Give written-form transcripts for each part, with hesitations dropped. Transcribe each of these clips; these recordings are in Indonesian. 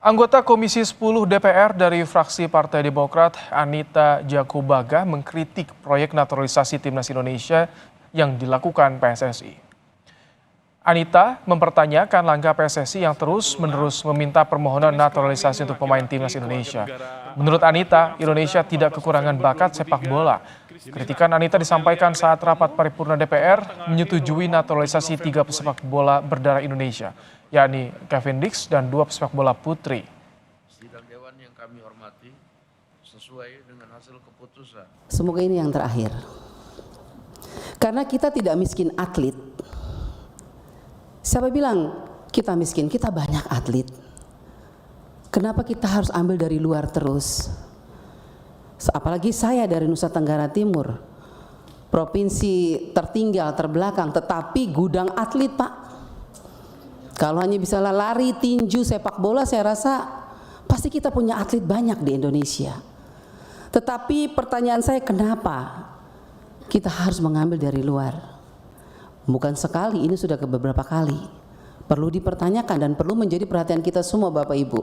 Anggota Komisi 10 DPR dari fraksi Partai Demokrat, Anita Jakobaga, mengkritik proyek naturalisasi Timnas Indonesia yang dilakukan PSSI. Anita mempertanyakan langkah PSSI yang terus-menerus meminta permohonan naturalisasi untuk pemain Timnas Indonesia. Menurut Anita, Indonesia tidak kekurangan bakat sepak bola. Kritikan Anita disampaikan saat rapat paripurna DPR menyetujui naturalisasi 3 pesepak bola berdarah Indonesia, yakni Kevin Dix dan 2 pesepak bola putri. Sidang Dewan yang kami hormati sesuai dengan hasil keputusan. Semoga ini yang terakhir. Karena kita tidak miskin atlet. Siapa bilang kita miskin? Kita banyak atlet. Kenapa kita harus ambil dari luar terus? Apalagi saya dari Nusa Tenggara Timur, provinsi tertinggal, terbelakang, tetapi gudang atlet, Pak. Kalau hanya bisa lari, tinju, sepak bola, saya rasa pasti kita punya atlet banyak di Indonesia. Tetapi pertanyaan saya, kenapa kita harus mengambil dari luar? Bukan sekali, ini sudah beberapa kali. Perlu dipertanyakan dan perlu menjadi perhatian kita semua, Bapak Ibu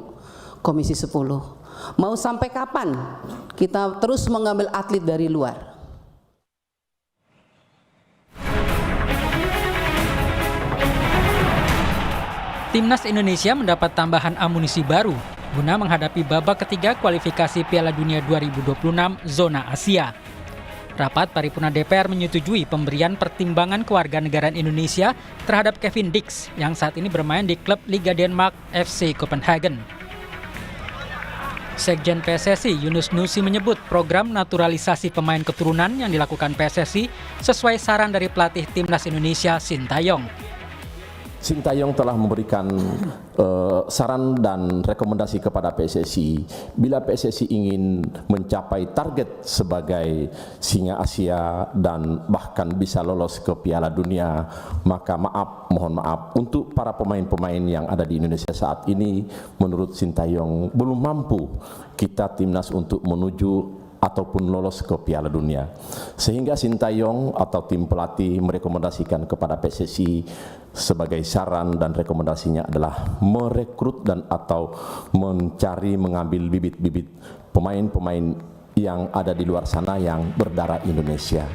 Komisi 10. Mau sampai kapan kita terus mengambil atlet dari luar? Timnas Indonesia mendapat tambahan amunisi baru guna menghadapi babak ketiga kualifikasi Piala Dunia 2026 zona Asia. Rapat paripurna DPR menyetujui pemberian pertimbangan kewarganegaraan Indonesia terhadap Kevin Dix yang saat ini bermain di klub Liga Denmark FC Copenhagen. Sekjen PSSI Yunus Nusi menyebut program naturalisasi pemain keturunan yang dilakukan PSSI sesuai saran dari pelatih Timnas Indonesia Sintayong. Sintayong telah memberikan saran dan rekomendasi kepada PSSI. Bila PSSI ingin mencapai target sebagai singa Asia dan bahkan bisa lolos ke Piala Dunia, maka mohon maaf untuk para pemain-pemain yang ada di Indonesia saat ini, menurut Sintayong belum mampu kita timnas untuk menuju ataupun lolos ke Piala Dunia. Sehingga Sintayong atau tim pelatih merekomendasikan kepada PSSI sebagai saran dan rekomendasinya adalah merekrut dan atau mengambil bibit-bibit pemain-pemain yang ada di luar sana yang berdarah Indonesia.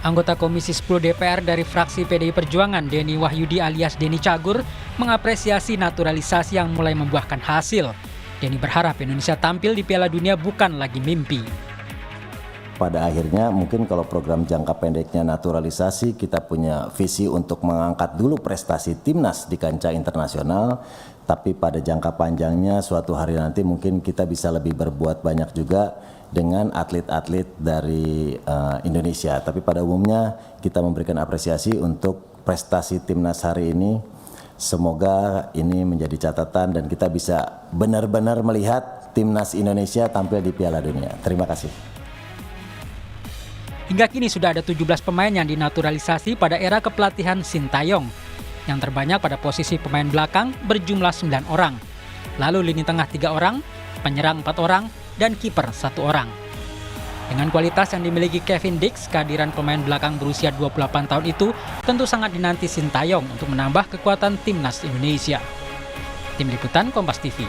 Anggota Komisi 10 DPR dari fraksi PDI Perjuangan, Denny Wahyudi alias Denny Cagur, mengapresiasi naturalisasi yang mulai membuahkan hasil. Denny berharap Indonesia tampil di Piala Dunia bukan lagi mimpi. Pada akhirnya mungkin kalau program jangka pendeknya naturalisasi, kita punya visi untuk mengangkat dulu prestasi timnas di kancah internasional, tapi pada jangka panjangnya suatu hari nanti mungkin kita bisa lebih berbuat banyak juga dengan atlet-atlet dari Indonesia. Tapi pada umumnya kita memberikan apresiasi untuk prestasi timnas hari ini. Semoga ini menjadi catatan dan kita bisa benar-benar melihat timnas Indonesia tampil di Piala Dunia. Terima kasih. Hingga kini sudah ada 17 pemain yang dinaturalisasi pada era kepelatihan Sintayong. Yang terbanyak pada posisi pemain belakang berjumlah 9 orang. Lalu lini tengah 3 orang, penyerang 4 orang, dan kiper 1 orang. Dengan kualitas yang dimiliki Kevin Dix, kehadiran pemain belakang berusia 28 tahun itu tentu sangat dinanti Sintayong untuk menambah kekuatan timnas Indonesia. Tim Liputan Kompas TV.